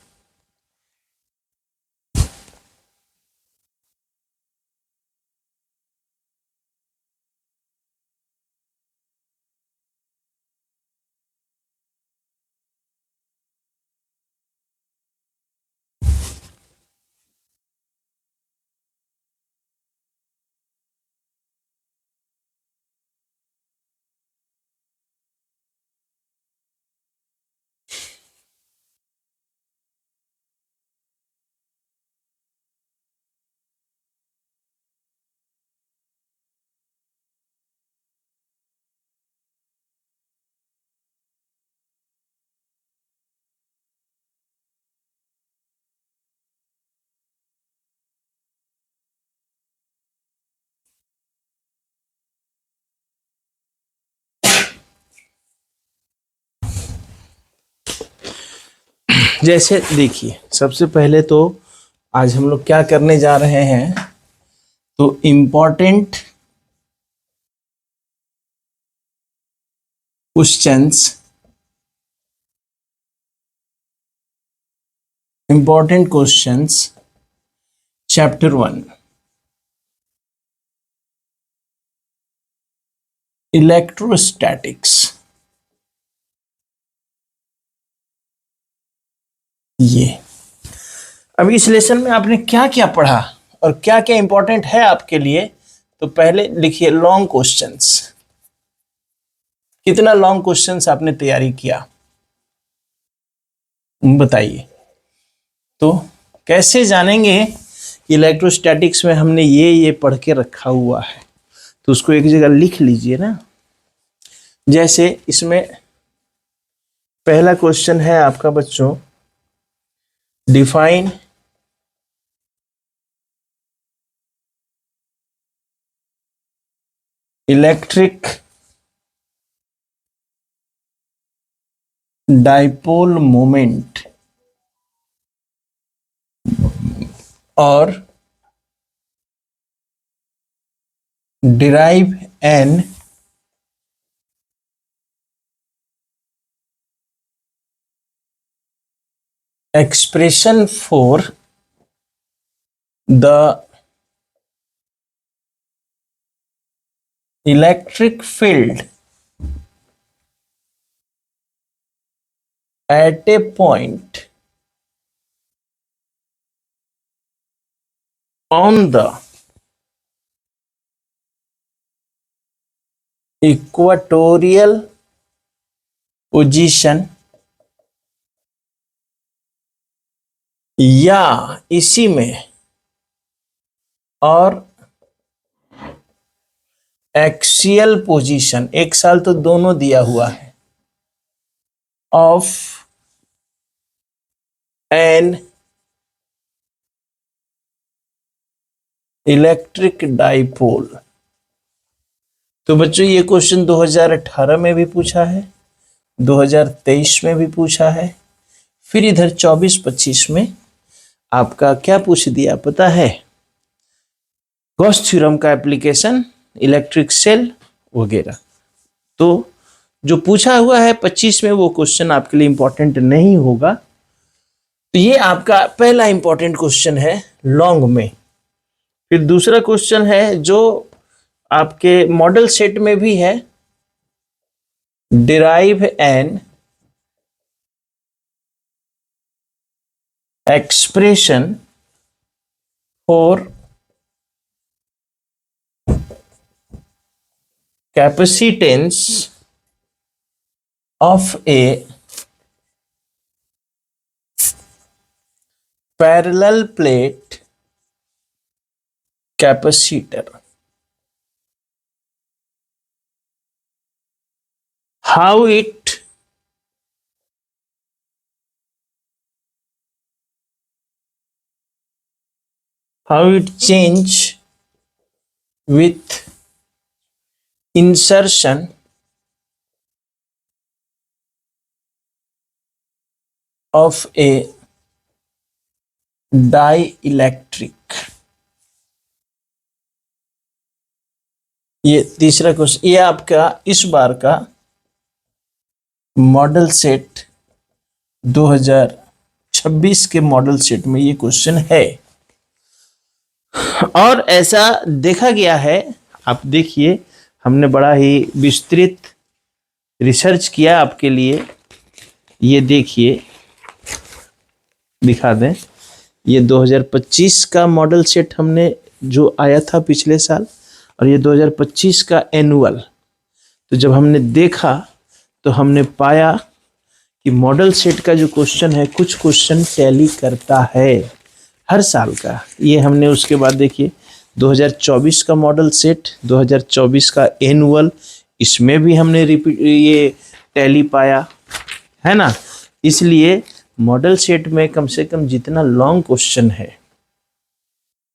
जैसे देखिए सबसे पहले तो आज हम लोग क्या करने जा रहे हैं, तो important questions, important questions chapter 1 electrostatics. ये अब इस लेसन में आपने क्या क्या पढ़ा और क्या क्या इंपॉर्टेंट है आपके लिए, तो पहले लिखिए लॉन्ग क्वेश्चंस। कितना लॉन्ग क्वेश्चंस आपने तैयारी किया बताइए। तो कैसे जानेंगे कि इलेक्ट्रोस्टैटिक्स में हमने ये पढ़ के रखा हुआ है, तो उसको एक जगह लिख लीजिए ना। जैसे इसमें पहला क्वेश्चन है आपका बच्चों, डिफाइन इलेक्ट्रिक डाइपोल मोमेंट और derive an expression for the electric field at a point on the equatorial position या इसी में और एक्सियल पोजीशन, एक साल तो दोनों दिया हुआ है, ऑफ एन इलेक्ट्रिक डाइपोल। तो बच्चों ये क्वेश्चन 2018 में भी पूछा है, 2023 में भी पूछा है, फिर इधर 24-25 में आपका क्या पूछ दिया पता है? गॉस थ्योरम का एप्लीकेशन, इलेक्ट्रिक सेल वगैरह। तो जो पूछा हुआ है 25 में वो क्वेश्चन आपके लिए इंपॉर्टेंट नहीं होगा। तो ये आपका पहला इंपॉर्टेंट क्वेश्चन है लॉन्ग में। फिर दूसरा क्वेश्चन है जो आपके मॉडल सेट में भी है, derive an expression for capacitance of A parallel plate capacitor. How it change with insertion of a dielectric। ये तीसरा क्वेश्चन, ये आपका इस बार का मॉडल सेट 2026 के मॉडल सेट में ये क्वेश्चन है। और ऐसा देखा गया है, आप देखिए हमने बड़ा ही विस्तृत रिसर्च किया आपके लिए। ये देखिए दिखा दें, ये 2025 का मॉडल सेट हमने जो आया था पिछले साल, और ये 2025 का एनुअल। तो जब हमने देखा तो हमने पाया कि मॉडल सेट का जो क्वेश्चन है, कुछ क्वेश्चन टैली करता है हर साल का। ये हमने उसके बाद देखिए 2024 का मॉडल सेट, 2024 का एनुअल, इसमें भी हमने रिपीट ये टैली पाया है ना। इसलिए मॉडल सेट में कम से कम जितना लॉन्ग क्वेश्चन है,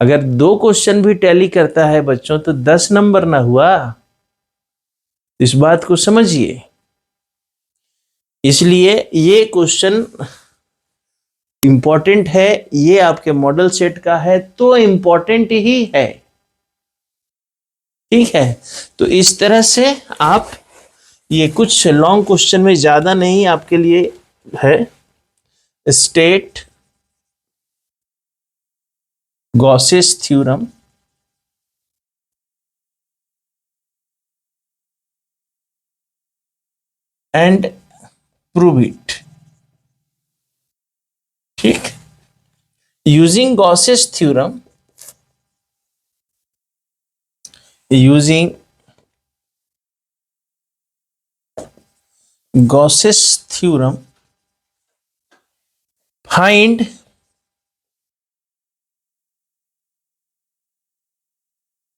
अगर 2 क्वेश्चन भी टैली करता है बच्चों तो 10 नंबर ना हुआ। इस बात को समझिए। इसलिए ये क्वेश्चन इंपॉर्टेंट है, ये आपके मॉडल सेट का है तो इंपॉर्टेंट ही है, ठीक है। तो इस तरह से आप ये कुछ लॉन्ग क्वेश्चन में, ज्यादा नहीं आपके लिए है। State Gauss's theorem and prove it, ठीक। Using Gauss's theorem, using Gauss's theorem find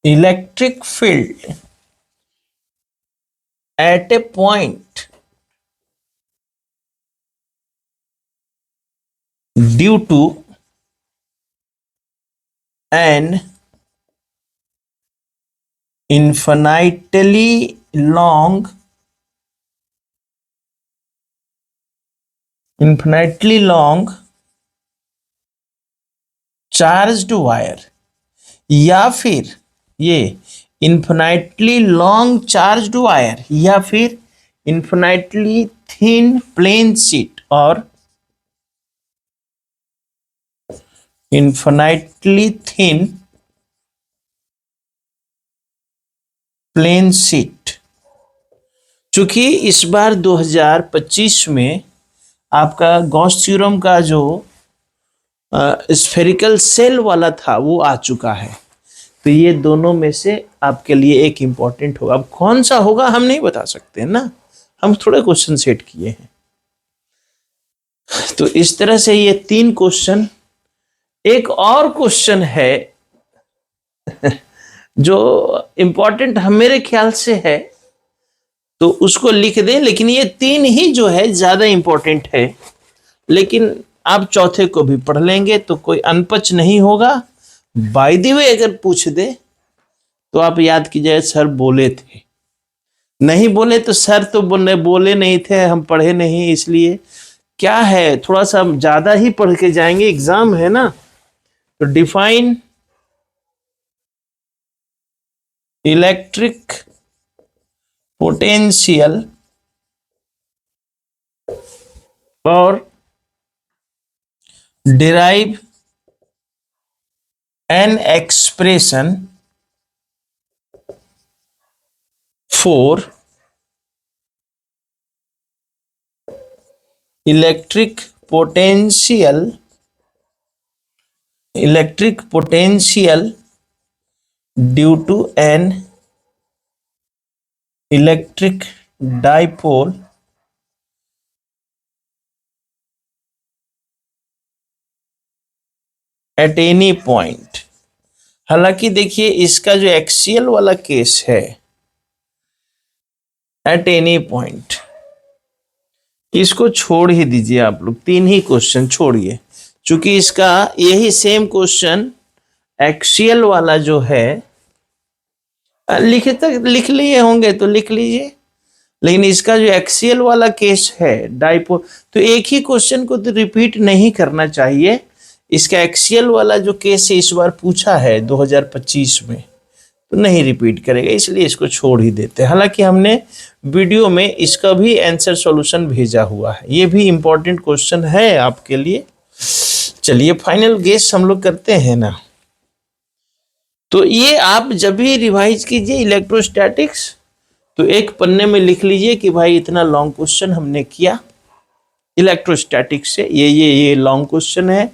electric field at a point due to an infinitely long charged wire, या फिर ये इन्फिनाइटली लॉन्ग चार्ज्ड वायर, या फिर इन्फिनाइटली थिन प्लेन शीट, और infinitely thin plane sheet. चूंकि इस बार 2025 में आपका गॉस थ्योरम का जो स्फेरिकल सेल वाला था वो आ चुका है, तो ये दोनों में से आपके लिए एक इंपॉर्टेंट होगा। अब कौन सा होगा हम नहीं बता सकते ना, हम थोड़े क्वेश्चन सेट किए हैं। तो इस तरह से ये 3 क्वेश्चन। एक और क्वेश्चन है जो इंपॉर्टेंट हम मेरे ख्याल से है, तो उसको लिख दें, लेकिन ये 3 ही जो है ज्यादा इंपॉर्टेंट है, लेकिन आप चौथे को भी पढ़ लेंगे तो कोई अनपच नहीं होगा। बाय द वे अगर पूछ दे तो आप याद कीजिए सर बोले थे, नहीं बोले तो सर तो बोले नहीं थे, हम पढ़े नहीं, इसलिए क्या है थोड़ा सा ज्यादा ही पढ़ के जाएंगे, एग्जाम है ना। तो डिफाइन इलेक्ट्रिक पोटेंशियल और derive an expression for electric potential due to an electric dipole at any point. हालांकि देखिए इसका जो एक्सियल वाला केस है एट एनी पॉइंट, इसको छोड़ ही दीजिए आप लोग, 3 ही क्वेश्चन छोड़िए, क्योंकि इसका यही सेम क्वेश्चन एक्सियल वाला जो है लिख लिए होंगे तो लिख लीजिए, लेकिन इसका जो एक्सियल वाला केस है डाइपोल, तो एक ही क्वेश्चन को तो रिपीट नहीं करना चाहिए। इसका एक्सियल वाला जो केस है इस बार पूछा है 2025 में, तो नहीं रिपीट करेगा, इसलिए इसको छोड़ ही देते हैं। हालांकि हमने वीडियो में इसका भी आंसर सॉल्यूशन भेजा हुआ है, ये भी इंपॉर्टेंट क्वेश्चन है आपके लिए। चलिए फाइनल गेस हम लोग करते हैं ना। तो ये आप जब भी रिवाइज कीजिए इलेक्ट्रोस्टैटिक्स, तो एक पन्ने में लिख लीजिए कि भाई इतना लॉन्ग क्वेश्चन हमने किया इलेक्ट्रोस्टैटिक्स से, ये लॉन्ग क्वेश्चन है।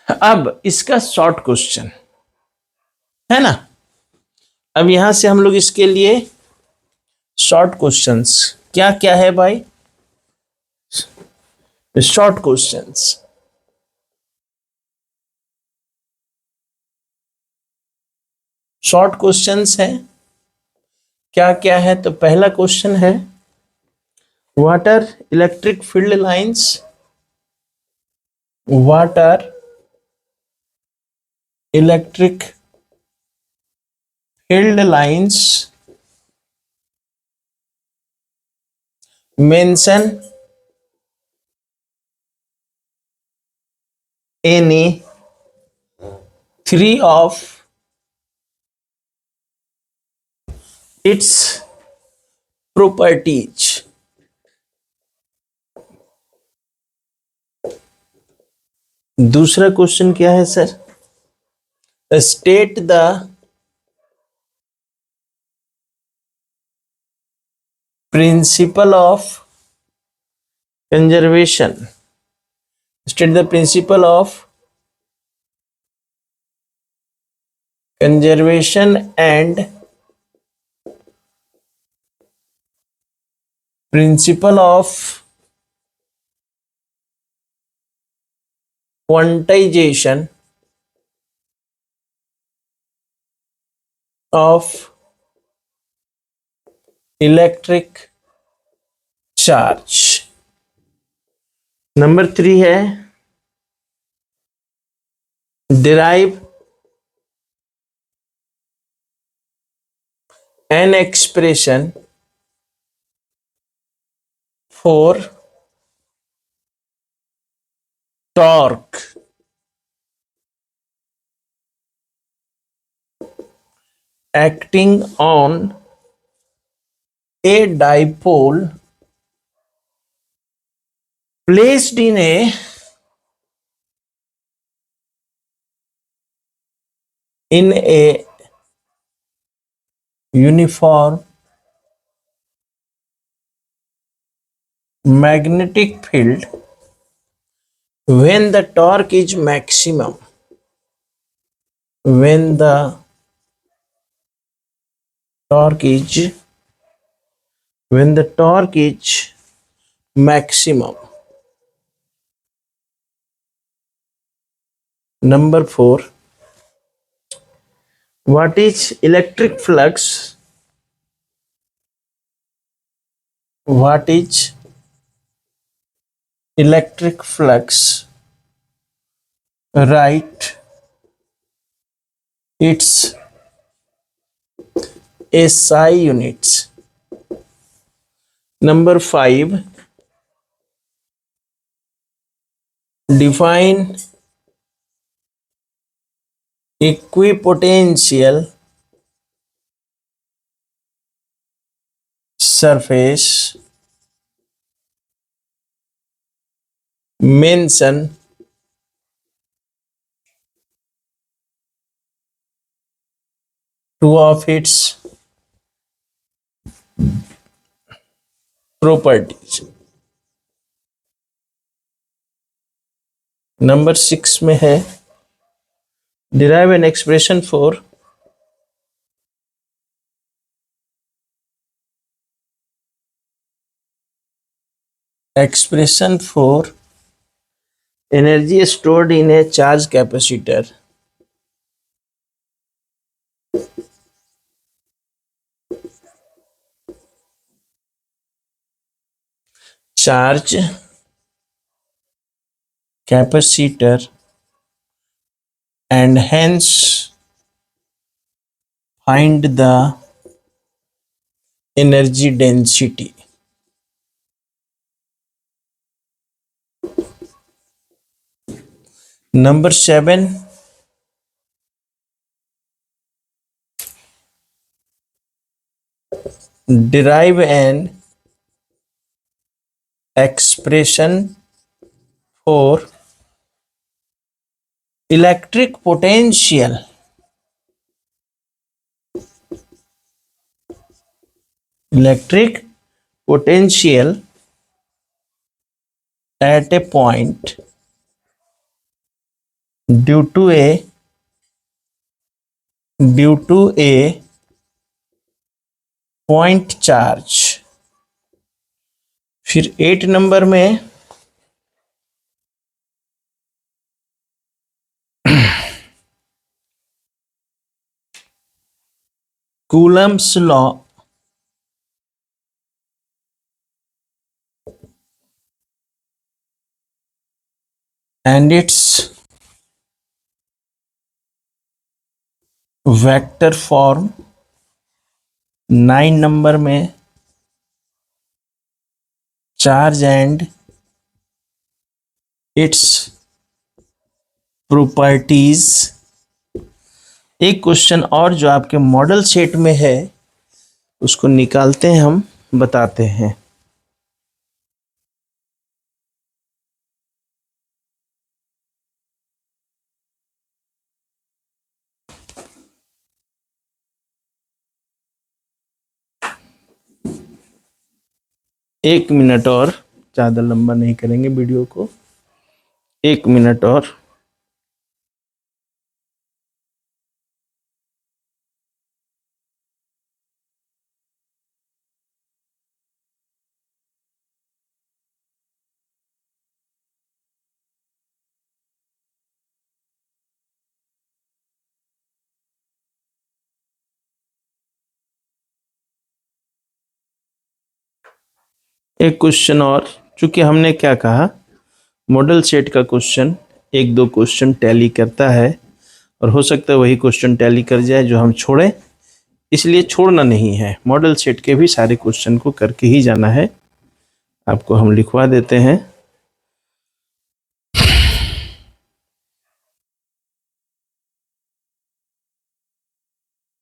अब इसका शॉर्ट क्वेश्चन है ना, अब यहां से हम लोग इसके लिए शॉर्ट क्वेश्चंस क्या क्या है भाई, शॉर्ट क्वेश्चंस। शॉर्ट क्वेश्चंस है क्या क्या है, तो पहला क्वेश्चन है what are electric field lines, what are electric field lines, mention any 3 of its properties। दूसरा क्वेश्चन क्या है sir, state the principle of conservation, state the principle of conservation and principle of quantization of electric charge। Number 3 है derive an expression for torque acting on a dipole placed in a uniform magnetic field when the torque is maximum. When the torque is when the torque is maximum. Number 4, what is electric flux? What is electric flux? Right, it's SI units. Number 5, define equipotential surface. Mention two of its properties. Number 6 में है derive an expression for energy stored in a charge capacitor. Charge capacitor and hence find the energy density. Number 7, derive an expression for electric potential at a point due to a point charge. फिर 8 number में Coulomb's law and its vector form. 9 number में charge and its properties. एक question और जो आपके model set में है उसको निकालते हैं, हम बताते हैं. एक मिनट और, ज़्यादा लंबा नहीं करेंगे वीडियो को, 1 मिनट और. एक क्वेश्चन और, चूंकि हमने क्या कहा, मॉडल सेट का क्वेश्चन 1-2 क्वेश्चन टैली करता है और हो सकता है वही क्वेश्चन टैली कर जाए जो हम छोड़े. इसलिए छोड़ना नहीं है, मॉडल सेट के भी सारे क्वेश्चन को करके ही जाना है। आपको हम लिखवा देते हैं।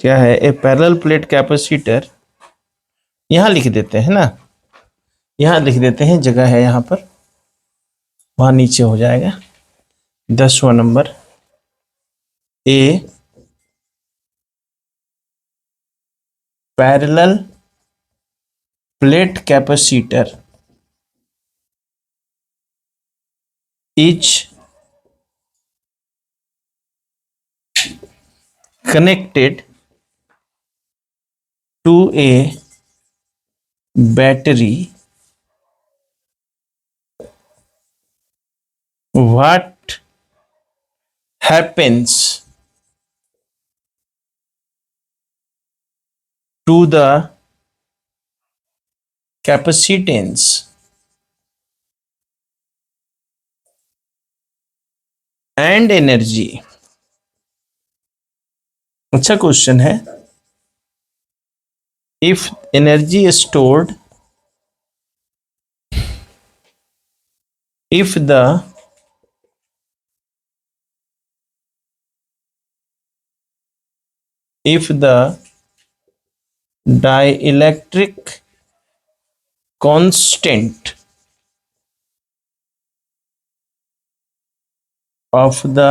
क्या है, ए पैरेलल प्लेट कैपेसिटर, यहां लिख देते हैं ना, यहां लिख देते हैं, जगह है यहां पर, वहां नीचे हो जाएगा 10वां number. A parallel plate capacitor is connected to a battery. What happens to the capacitance and energy? अच्छा क्वेश्चन है। If energy is stored, if the dielectric constant of the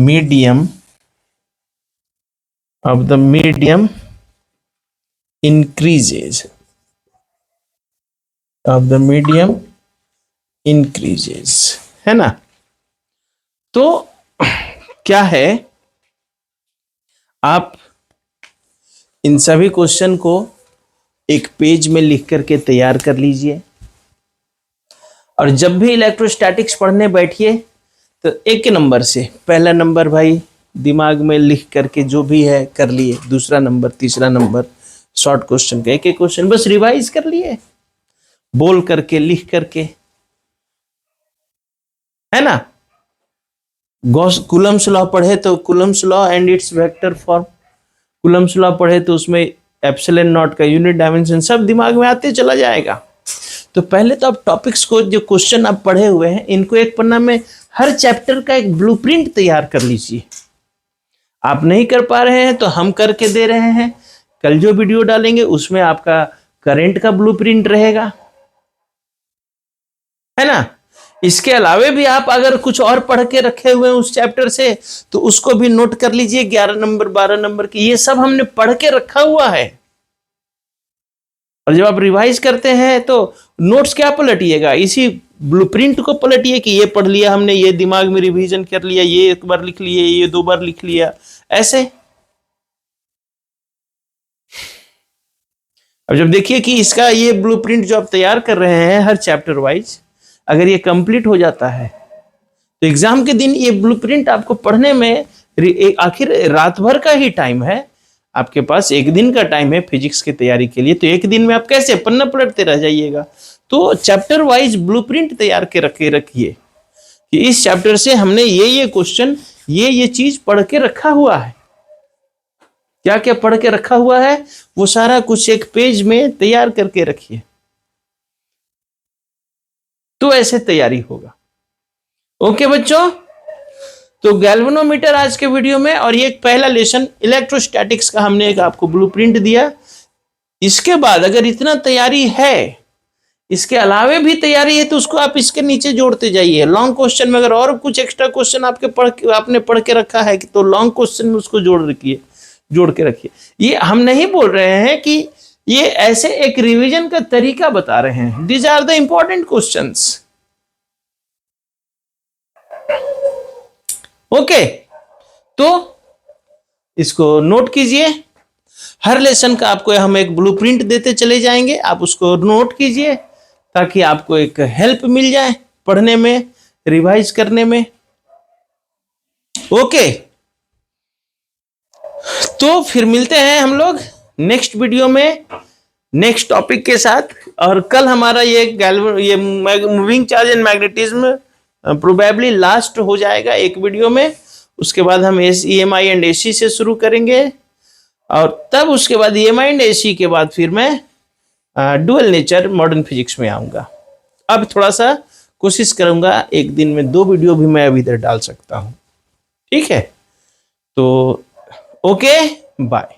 medium increases, है ना। तो क्या है, आप इन सभी क्वेश्चन को एक पेज में लिख करके तैयार कर लीजिए, और जब भी इलेक्ट्रोस्टैटिक्स पढ़ने बैठिए तो एक नंबर से पहला नंबर भाई दिमाग में लिख करके जो भी है कर लिए, दूसरा नंबर, तीसरा नंबर, शॉर्ट क्वेश्चन का एक एक क्वेश्चन बस रिवाइज कर लिए, बोल करके, लिख करके, है ना। गॉस कूलम्स लॉ पढ़े तो Coulomb's law and it's vector form, Coulomb's law पढ़े तो उसमें एप्सिलॉन नॉट का यूनिट डायमेंशन सब दिमाग में आते चला जाएगा। तो पहले तो आप टॉपिक्स को, जो क्वेश्चन आप पढ़े हुए हैं, इनको एक पन्ना में हर चैप्टर का एक ब्लूप्रिंट तैयार कर लीजिए। आप नहीं कर पा रहे हैं तो हम करके दे रहे हैं, कल जो वीडियो डालेंगे उसमें आपका करंट का ब्लूप्रिंट रहेगा, है ना। इसके अलावे भी आप अगर कुछ और पढ़ के रखे हुए हैं उस चैप्टर से तो उसको भी नोट कर लीजिए, 11 नंबर 12 नंबर की, ये सब हमने पढ़ के रखा हुआ है। और जब आप रिवाइज करते हैं तो नोट्स क्या पलटिएगा, इसी ब्लूप्रिंट को पलटिए कि ये पढ़ लिया हमने, ये दिमाग में रिवीजन कर लिया, ये एक बार लिख लिया, ये 2 बार लिख लिया, ऐसे। अब जब देखिए कि इसका ये ब्लूप्रिंट जो आप तैयार कर रहे हैं हर चैप्टर वाइज, अगर ये कंप्लीट हो जाता है तो एग्जाम के दिन ये ब्लूप्रिंट आपको पढ़ने में, आखिर रात भर का ही टाइम है आपके पास, एक दिन का टाइम है फिजिक्स की तैयारी के लिए, तो एक दिन में आप कैसे पन्ना पलटते रह जाइएगा। तो चैप्टर वाइज ब्लूप्रिंट तैयार के रखिए कि इस चैप्टर से हमने ये क्वेश्चन, ये चीज पढ़ के रखा हुआ है, क्या क्या पढ़ के रखा हुआ है वो सारा कुछ एक पेज में तैयार करके रखिए, तो ऐसे तैयारी होगा। ओके बच्चों, तो गैल्वेनोमीटर आज के वीडियो में, और ये एक पहला लेसन इलेक्ट्रोस्टैटिक्स का हमने एक आपको ब्लूप्रिंट दिया। इसके बाद अगर इतना तैयारी है, इसके अलावे भी तैयारी है, तो उसको आप इसके नीचे जोड़ते जाइए। लॉन्ग क्वेश्चन में अगर और कुछ एक्स्ट्रा क्वेश्चन आपने पढ़ के रखा है तो लॉन्ग क्वेश्चन में उसको जोड़ के रखिए। ये हम नहीं बोल रहे हैं कि ये ऐसे एक रिवीजन का तरीका बता रहे हैं, these are the important questions. Okay, तो इसको नोट कीजिए, हर लेसन का आपको हम एक ब्लूप्रिंट देते चले जाएंगे, आप उसको नोट कीजिए ताकि आपको एक हेल्प मिल जाए पढ़ने में, रिवाइज करने में। ओके, तो फिर मिलते हैं हम लोग नेक्स्ट वीडियो में नेक्स्ट टॉपिक के साथ। और कल हमारा ये moving charge and magnetism probably last हो जाएगा एक वीडियो में, उसके बाद हम EMI एंड AC से शुरू करेंगे। और तब उसके बाद EMI&AC के बाद फिर मैं डुअल नेचर मॉडर्न फिजिक्स में आऊँगा। अब थोड़ा सा कोशिश करूँगा एक दिन में 2 वीडियो भी मैं अभी इधर डाल सकता हूँ। ठीक है, तो ओके, बाय।